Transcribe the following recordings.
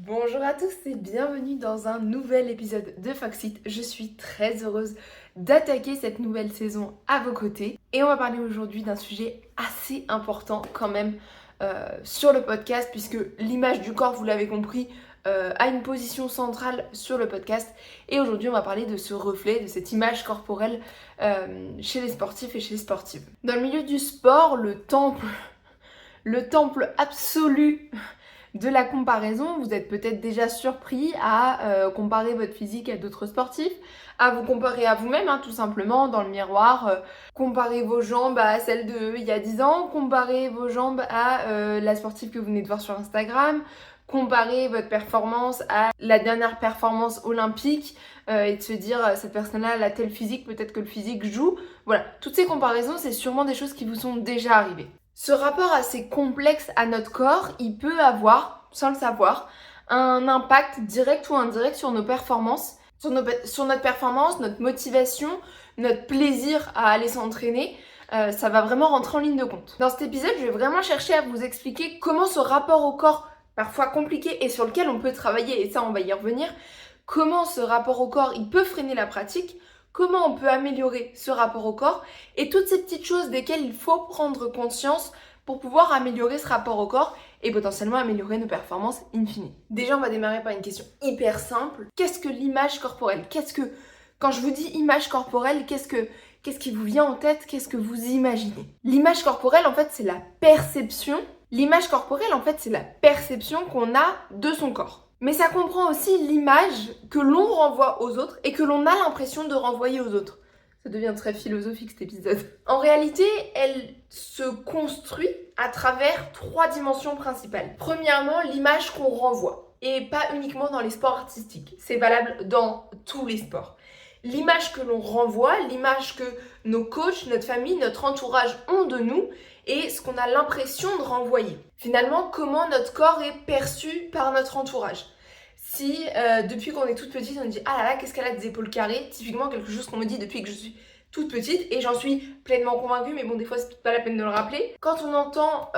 Bonjour à tous et bienvenue dans un nouvel épisode de Foxit. Je suis très heureuse d'attaquer cette nouvelle saison à vos côtés. Et on va parler aujourd'hui d'un sujet assez important quand même sur le podcast, puisque l'image du corps, vous l'avez compris, a une position centrale sur le podcast. Et aujourd'hui on va parler de ce reflet, de cette image corporelle chez les sportifs et chez les sportives. Dans le milieu du sport, le temple absolu de la comparaison, vous êtes peut-être déjà surpris à comparer votre physique à d'autres sportifs, à vous comparer à vous-même, tout simplement, dans le miroir. Comparer vos jambes à celles d'il y a 10 ans, comparer vos jambes à la sportive que vous venez de voir sur Instagram, comparer votre performance à la dernière performance olympique et de se dire cette personne-là elle a tel physique, peut-être que le physique joue. Voilà, toutes ces comparaisons, c'est sûrement des choses qui vous sont déjà arrivées. Ce rapport assez complexe à notre corps, il peut avoir, sans le savoir, un impact direct ou indirect sur nos performances, sur notre performance, notre motivation, notre plaisir à aller s'entraîner. Ça va vraiment rentrer en ligne de compte. Dans cet épisode, je vais vraiment chercher à vous expliquer comment ce rapport au corps, parfois compliqué et sur lequel on peut travailler, et ça on va y revenir, comment ce rapport au corps, il peut freiner la pratique, comment on peut améliorer ce rapport au corps et toutes ces petites choses desquelles il faut prendre conscience pour pouvoir améliorer ce rapport au corps et potentiellement améliorer nos performances in fine. Déjà, on va démarrer par une question hyper simple. Qu'est-ce que l'image corporelle ? Quand je vous dis image corporelle, qu'est-ce qui vous vient en tête ? Qu'est-ce que vous imaginez ? L'image corporelle, en fait, c'est la perception. L'image corporelle, en fait, c'est la perception qu'on a de son corps. Mais ça comprend aussi l'image que l'on renvoie aux autres et que l'on a l'impression de renvoyer aux autres. Ça devient très philosophique cet épisode. En réalité, elle se construit à travers 3 dimensions principales. Premièrement, l'image qu'on renvoie. Et pas uniquement dans les sports artistiques. C'est valable dans tous les sports. L'image que l'on renvoie, l'image que nos coachs, notre famille, notre entourage ont de nous et ce qu'on a l'impression de renvoyer. Finalement, comment notre corps est perçu par notre entourage. Si depuis qu'on est toute petite, on dit « Ah là là, qu'est-ce qu'elle a des épaules carrées ?» Typiquement quelque chose qu'on me dit depuis que je suis toute petite et j'en suis pleinement convaincue, mais bon, des fois, c'est pas la peine de le rappeler. Quand on entend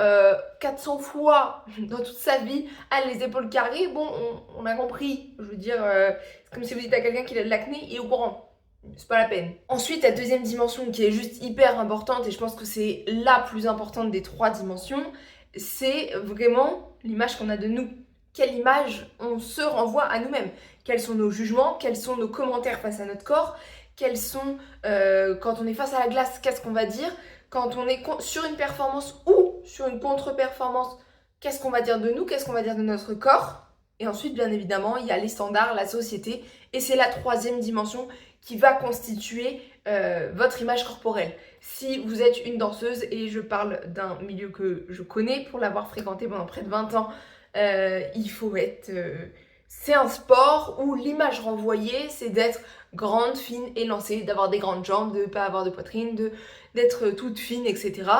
400 fois dans toute sa vie « Ah, les épaules carrées », bon, on a compris. Je veux dire, c'est comme si vous dites à quelqu'un qu'il a de l'acné et au courant. C'est pas la peine. Ensuite, la deuxième dimension qui est juste hyper importante, et je pense que c'est la plus importante des 3 dimensions, c'est vraiment l'image qu'on a de nous. Quelle image on se renvoie à nous-mêmes ? Quels sont nos jugements ? Quels sont nos commentaires face à notre corps ? Quels sont, quand on est face à la glace, qu'est-ce qu'on va dire ? Quand on est sur une performance ou sur une contre-performance, qu'est-ce qu'on va dire de nous ? Qu'est-ce qu'on va dire de notre corps ? Et ensuite, bien évidemment, il y a les standards, la société, et c'est la 3e dimension qui va constituer votre image corporelle. Si vous êtes une danseuse, et je parle d'un milieu que je connais pour l'avoir fréquenté pendant près de 20 ans, il faut être... c'est un sport où l'image renvoyée, c'est d'être grande, fine, élancée, d'avoir des grandes jambes, de ne pas avoir de poitrine, d'être toute fine, etc.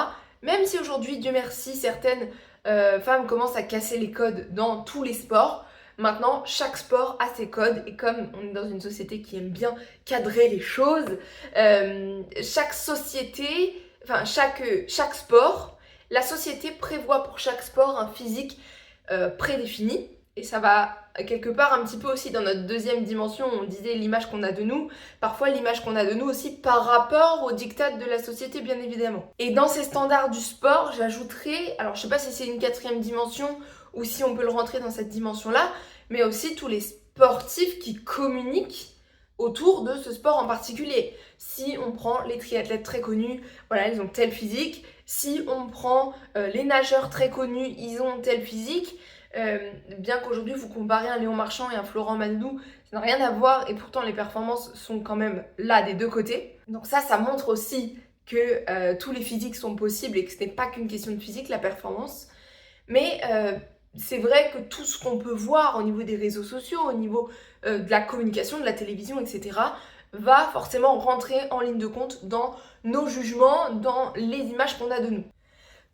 Même si aujourd'hui, Dieu merci, certaines femmes commencent à casser les codes dans tous les sports, maintenant, chaque sport a ses codes et comme on est dans une société qui aime bien cadrer les choses, chaque société, enfin chaque sport, la société prévoit pour chaque sport un physique prédéfini. Et ça va quelque part un petit peu aussi dans notre 2e dimension, on disait l'image qu'on a de nous, parfois l'image qu'on a de nous aussi par rapport aux diktats de la société bien évidemment. Et dans ces standards du sport, j'ajouterais, alors je sais pas si c'est une 4e dimension ou si on peut le rentrer dans cette dimension-là, mais aussi tous les sportifs qui communiquent autour de ce sport en particulier. Si on prend les triathlètes très connus, voilà, ils ont tel physique. Si on prend les nageurs très connus, ils ont tel physique. Bien qu'aujourd'hui vous comparez un Léon Marchand et un Florent Manodou, ça n'a rien à voir et pourtant les performances sont quand même là des 2 côtés. Donc ça montre aussi que tous les physiques sont possibles et que ce n'est pas qu'une question de physique la performance. Mais c'est vrai que tout ce qu'on peut voir au niveau des réseaux sociaux, au niveau de la communication, de la télévision, etc., va forcément rentrer en ligne de compte dans nos jugements, dans les images qu'on a de nous.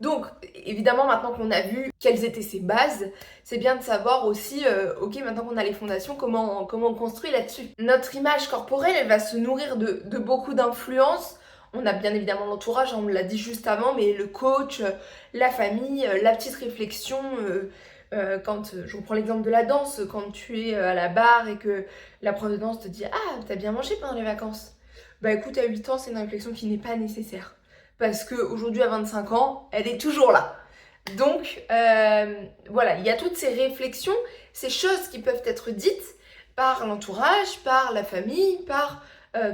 Donc, évidemment, maintenant qu'on a vu quelles étaient ces bases, c'est bien de savoir aussi, ok, maintenant qu'on a les fondations, comment on construit là-dessus. Notre image corporelle, elle va se nourrir de beaucoup d'influences. On a bien évidemment l'entourage, on l'a dit juste avant, mais le coach, la famille, la petite réflexion, Je reprends l'exemple de la danse, quand tu es à la barre et que la prof de danse te dit «Ah, t'as bien mangé pendant les vacances?» Bah écoute, à 8 ans, c'est une réflexion qui n'est pas nécessaire. Parce qu'aujourd'hui, à 25 ans, elle est toujours là. Donc, voilà, il y a toutes ces réflexions, ces choses qui peuvent être dites par l'entourage, par la famille, par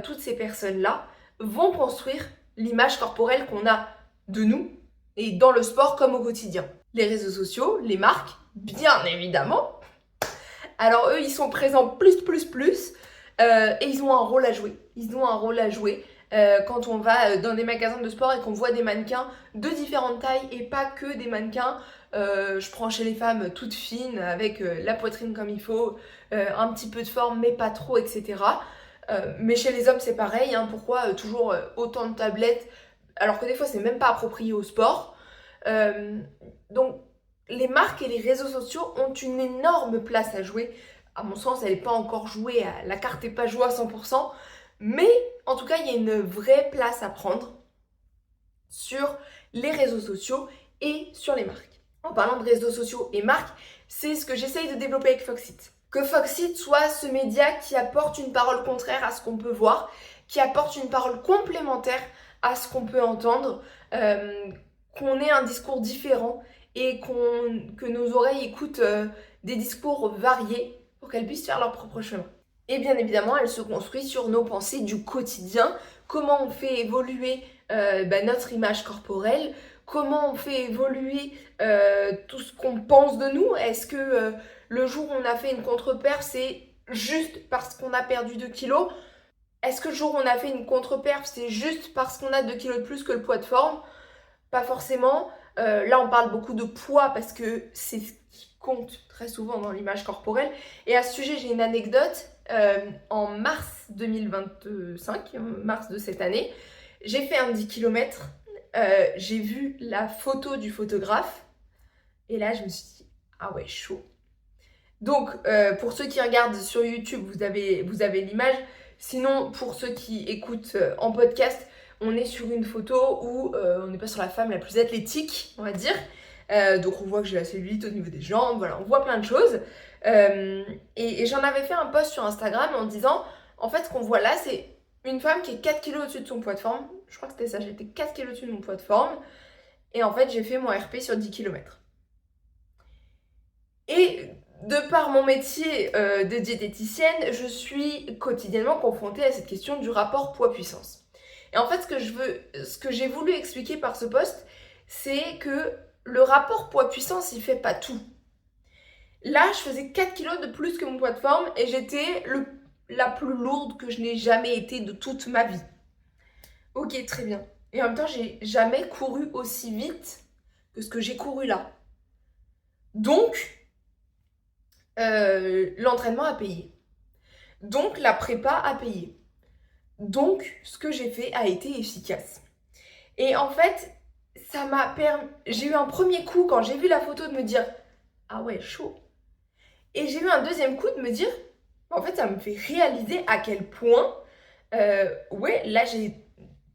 toutes ces personnes-là, vont construire l'image corporelle qu'on a de nous, et dans le sport comme au quotidien. Les réseaux sociaux, les marques, bien évidemment. Alors eux, ils sont présents plus, et ils ont un rôle à jouer. Ils ont un rôle à jouer quand on va dans des magasins de sport et qu'on voit des mannequins de différentes tailles et pas que des mannequins, je prends chez les femmes toutes fines, avec la poitrine comme il faut, un petit peu de forme mais pas trop, etc. Mais chez les hommes c'est pareil, hein. Pourquoi toujours autant de tablettes alors que des fois c'est même pas approprié au sport. Donc les marques et les réseaux sociaux ont une énorme place à jouer. À mon sens, elle n'est pas encore jouée, la carte n'est pas jouée à 100%, mais en tout cas, il y a une vraie place à prendre sur les réseaux sociaux et sur les marques. En parlant de réseaux sociaux et marques, c'est ce que j'essaye de développer avec Foxit. Que Foxit soit ce média qui apporte une parole contraire à ce qu'on peut voir, qui apporte une parole complémentaire à ce qu'on peut entendre, qu'on ait un discours différent et que nos oreilles écoutent des discours variés pour qu'elles puissent faire leur propre chemin. Et bien évidemment, elle se construit sur nos pensées du quotidien, comment on fait évoluer notre image corporelle, comment on fait évoluer tout ce qu'on pense de nous. Est-ce que le jour où on a fait une contre-perf, c'est juste parce qu'on a perdu 2 kilos? Est-ce que le jour où on a fait une contre-perf, c'est juste parce qu'on a 2 kilos de plus que le poids de forme? Pas forcément. Là, on parle beaucoup de poids parce que c'est ce qui compte très souvent dans l'image corporelle. Et à ce sujet, j'ai une anecdote. En mars 2025, mars de cette année, j'ai fait un 10 km. J'ai vu la photo du photographe. Et là, je me suis dit, ah ouais, chaud. Donc, pour ceux qui regardent sur YouTube, vous avez l'image. Sinon, pour ceux qui écoutent en podcast, on est sur une photo où on n'est pas sur la femme la plus athlétique, on va dire. Donc on voit que j'ai la cellulite au niveau des jambes, voilà, on voit plein de choses. Et j'en avais fait un post sur Instagram en disant, en fait, ce qu'on voit là, c'est une femme qui est 4 kilos au-dessus de son poids de forme. Je crois que c'était ça, j'étais 4 kilos au-dessus de mon poids de forme. Et en fait, j'ai fait mon RP sur 10 km. Et de par mon métier de diététicienne, je suis quotidiennement confrontée à cette question du rapport poids-puissance. Et en fait, ce que j'ai voulu expliquer par ce post, c'est que le rapport poids-puissance, il fait pas tout. Là, je faisais 4 kilos de plus que mon poids de forme et j'étais la plus lourde que je n'ai jamais été de toute ma vie. Ok, très bien. Et en même temps, j'ai jamais couru aussi vite que ce que j'ai couru là. Donc, l'entraînement a payé. Donc, la prépa a payé. Donc, ce que j'ai fait a été efficace. Et en fait, ça m'a permis... J'ai eu un premier coup quand j'ai vu la photo de me dire « Ah ouais, chaud ». Et j'ai eu un deuxième coup de me dire... En fait, ça me fait réaliser à quel point... ouais, là,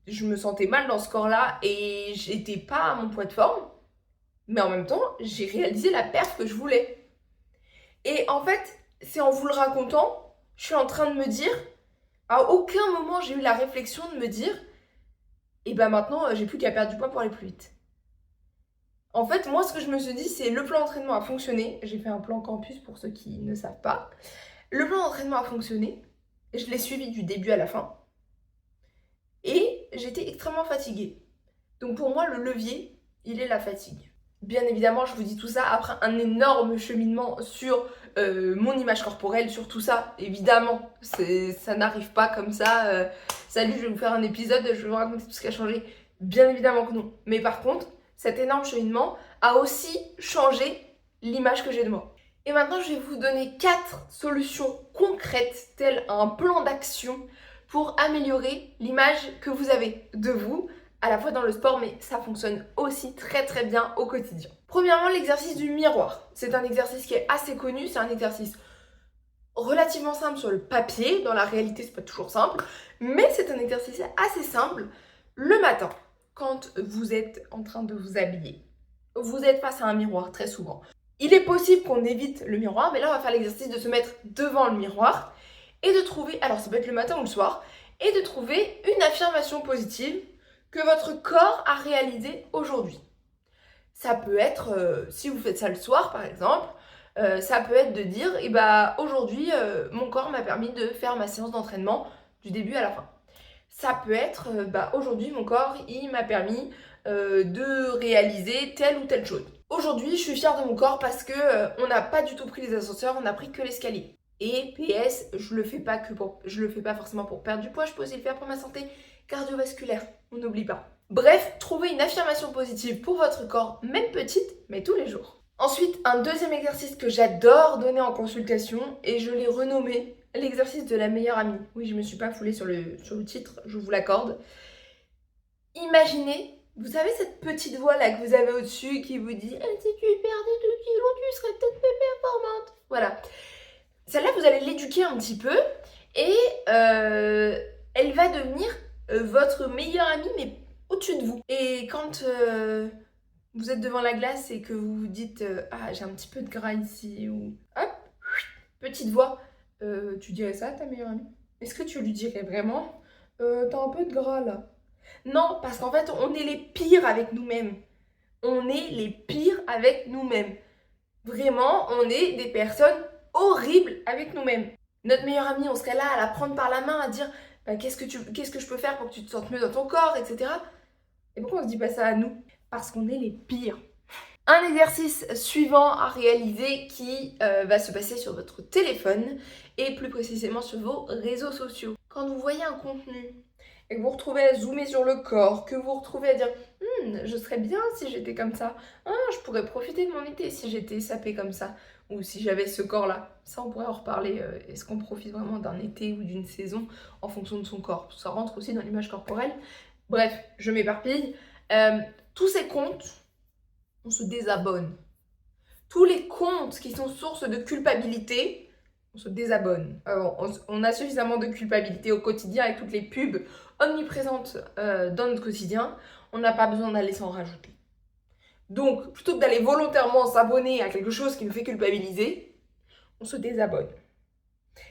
je me sentais mal dans ce corps-là et j'étais pas à mon poids de forme. Mais en même temps, j'ai réalisé la perf que je voulais. Et en fait, c'est en vous le racontant, je suis en train de me dire... À aucun moment, j'ai eu la réflexion de me dire et ben maintenant, j'ai plus qu'à perdre du poids pour aller plus vite. En fait, moi, ce que je me suis dit, c'est le plan d'entraînement a fonctionné. J'ai fait un plan campus pour ceux qui ne savent pas. Le plan d'entraînement a fonctionné. Je l'ai suivi du début à la fin. Et j'étais extrêmement fatiguée. Donc pour moi, le levier, il est la fatigue. Bien évidemment, je vous dis tout ça après un énorme cheminement sur mon image corporelle, sur tout ça. Évidemment, ça n'arrive pas comme ça. Salut, je vais vous faire un épisode, je vais vous raconter tout ce qui a changé. Bien évidemment que non. Mais par contre, cet énorme cheminement a aussi changé l'image que j'ai de moi. Et maintenant, je vais vous donner 4 solutions concrètes, telles un plan d'action pour améliorer l'image que vous avez de vous, à la fois dans le sport, mais ça fonctionne aussi très très bien au quotidien. Premièrement, l'exercice du miroir. C'est un exercice qui est assez connu, c'est un exercice relativement simple sur le papier. Dans la réalité, c'est pas toujours simple, mais c'est un exercice assez simple. Le matin, quand vous êtes en train de vous habiller, vous êtes face à un miroir très souvent. Il est possible qu'on évite le miroir, mais là on va faire l'exercice de se mettre devant le miroir et de trouver, alors ça peut être le matin ou le soir, et de trouver une affirmation positive que votre corps a réalisée aujourd'hui. Ça peut être, si vous faites ça le soir par exemple, ça peut être de dire, aujourd'hui mon corps m'a permis de faire ma séance d'entraînement du début à la fin. Ça peut être, aujourd'hui mon corps il m'a permis de réaliser telle ou telle chose. Aujourd'hui, je suis fière de mon corps parce que on n'a pas du tout pris les ascenseurs, on a pris que l'escalier. Et PS, je le fais pas forcément pour perdre du poids, je peux aussi le faire pour ma santé cardiovasculaire. On n'oublie pas. Bref, trouvez une affirmation positive pour votre corps, même petite, mais tous les jours. Ensuite, un deuxième exercice que j'adore donner en consultation et je l'ai renommé l'exercice de la meilleure amie. Oui, je me suis pas foulée sur le titre, je vous l'accorde. Imaginez, vous savez cette petite voix là que vous avez au-dessus qui vous dit si tu perdais 2 kilos, tu serais peut-être plus performante. Voilà. Celle-là, vous allez l'éduquer un petit peu et elle va devenir votre meilleure amie, mais au-dessus de vous. Et quand vous êtes devant la glace et que vous vous dites ah, j'ai un petit peu de gras ici, ou hop, petite voix, tu dirais ça à ta meilleure amie? Est-ce que tu lui dirais vraiment t'as un peu de gras là? Non, parce qu'en fait, on est les pires avec nous-mêmes. On est les pires avec nous-mêmes. Vraiment, on est des personnes horribles avec nous-mêmes. Notre meilleure amie, on serait là à la prendre par la main, à dire qu'est-ce que je peux faire pour que tu te sentes mieux dans ton corps, etc. Et pourquoi on se dit pas ça à nous? Parce qu'on est les pires. Un exercice suivant à réaliser qui va se passer sur votre téléphone et plus précisément sur vos réseaux sociaux. Quand vous voyez un contenu et que vous retrouvez à zoomer sur le corps, que vous retrouvez à dire je serais bien si j'étais comme ça, je pourrais profiter de mon été si j'étais sapée comme ça, ou si j'avais ce corps-là. Ça, on pourrait en reparler. Est-ce qu'on profite vraiment d'un été ou d'une saison en fonction de son corps? Ça rentre aussi dans l'image corporelle. Bref, je m'éparpille. Tous ces comptes, on se désabonne. Tous les comptes qui sont source de culpabilité, on se désabonne. On a suffisamment de culpabilité au quotidien avec toutes les pubs omniprésentes dans notre quotidien. On n'a pas besoin d'aller s'en rajouter. Donc, plutôt que d'aller volontairement s'abonner à quelque chose qui nous fait culpabiliser, on se désabonne.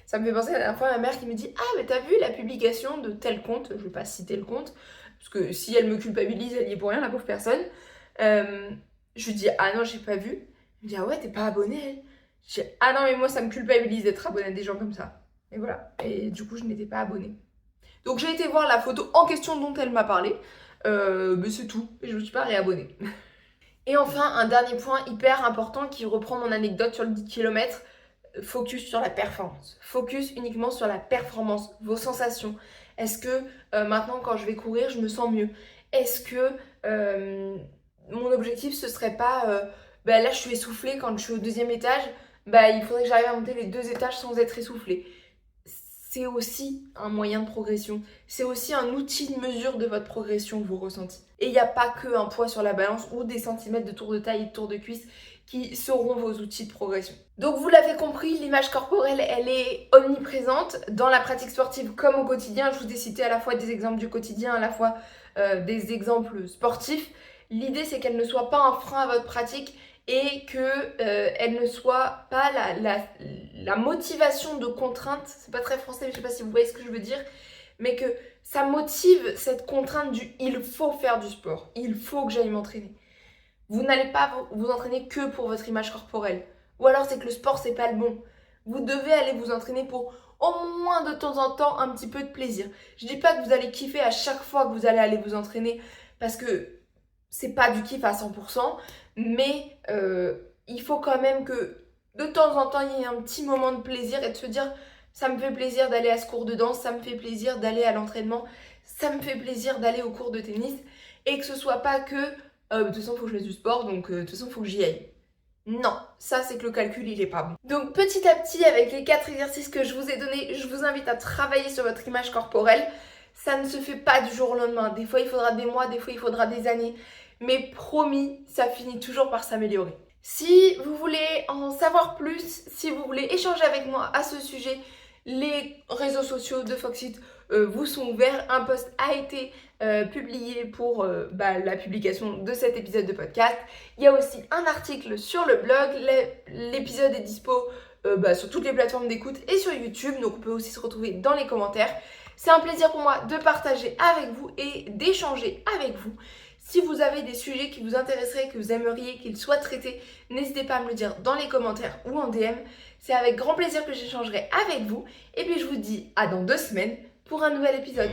Ça me fait penser à la dernière fois à ma mère qui me dit « Ah, mais t'as vu la publication de tel compte ?» Je vais pas citer le compte, parce que si elle me culpabilise, elle y est pour rien, la pauvre personne. Je lui dis « Ah non, j'ai pas vu. » Elle me dit « Ah ouais, t'es pas abonnée ?» Je dis « Ah non, mais moi, ça me culpabilise d'être abonnée à des gens comme ça. » Et voilà. Et du coup, je n'étais pas abonnée. Donc, j'ai été voir la photo en question dont elle m'a parlé. Mais c'est tout. Et je me suis pas réabonnée. Et enfin, un dernier point hyper important qui reprend mon anecdote sur le 10 km. Focus sur la performance. Focus uniquement sur la performance, vos sensations. Est-ce que maintenant, quand je vais courir, je me sens mieux? Est-ce que mon objectif, ce serait pas... là, je suis essoufflée quand je suis au 2e étage. Il faudrait que j'arrive à monter les 2 étages sans être essoufflée. C'est aussi un moyen de progression. C'est aussi un outil de mesure de votre progression, vos ressentis. Et il n'y a pas que un poids sur la balance ou des centimètres de tour de taille et de tour de cuisse qui seront vos outils de progression. Donc vous l'avez compris, l'image corporelle, elle est omniprésente dans la pratique sportive comme au quotidien. Je vous ai cité à la fois des exemples du quotidien, à la fois des exemples sportifs. L'idée, c'est qu'elle ne soit pas un frein à votre pratique et qu'elle ne soit pas la motivation de contrainte. C'est pas très français, mais je sais pas si vous voyez ce que je veux dire, mais que ça motive cette contrainte du « il faut faire du sport, il faut que j'aille m'entraîner ». Vous n'allez pas vous entraîner que pour votre image corporelle. Ou alors c'est que le sport, c'est pas le bon. Vous devez aller vous entraîner pour au moins de temps en temps un petit peu de plaisir. Je dis pas que vous allez kiffer à chaque fois que vous allez aller vous entraîner parce que c'est pas du kiff à 100%, mais il faut quand même que de temps en temps il y ait un petit moment de plaisir et de se dire ça me fait plaisir d'aller à ce cours de danse, ça me fait plaisir d'aller à l'entraînement, ça me fait plaisir d'aller au cours de tennis et que ce soit pas que de toute façon, il faut que je fasse du sport, donc de toute façon, il faut que j'y aille. Non, ça, c'est que le calcul, il est pas bon. Donc, petit à petit, avec les 4 exercices que je vous ai donnés, je vous invite à travailler sur votre image corporelle. Ça ne se fait pas du jour au lendemain. Des fois, il faudra des mois, des fois, il faudra des années. Mais promis, ça finit toujours par s'améliorer. Si vous voulez en savoir plus, si vous voulez échanger avec moi à ce sujet, Les réseaux sociaux de Foxit vous sont ouverts. Un post a été publié pour la publication de cet épisode de podcast. Il y a aussi un article sur le blog. L'épisode est dispo sur toutes les plateformes d'écoute et sur YouTube. Donc on peut aussi se retrouver dans les commentaires. C'est un plaisir pour moi de partager avec vous et d'échanger avec vous. Si vous avez des sujets qui vous intéresseraient, que vous aimeriez qu'ils soient traités, n'hésitez pas à me le dire dans les commentaires ou en DM. C'est avec grand plaisir que j'échangerai avec vous. Et puis je vous dis à dans 2 semaines pour un nouvel épisode.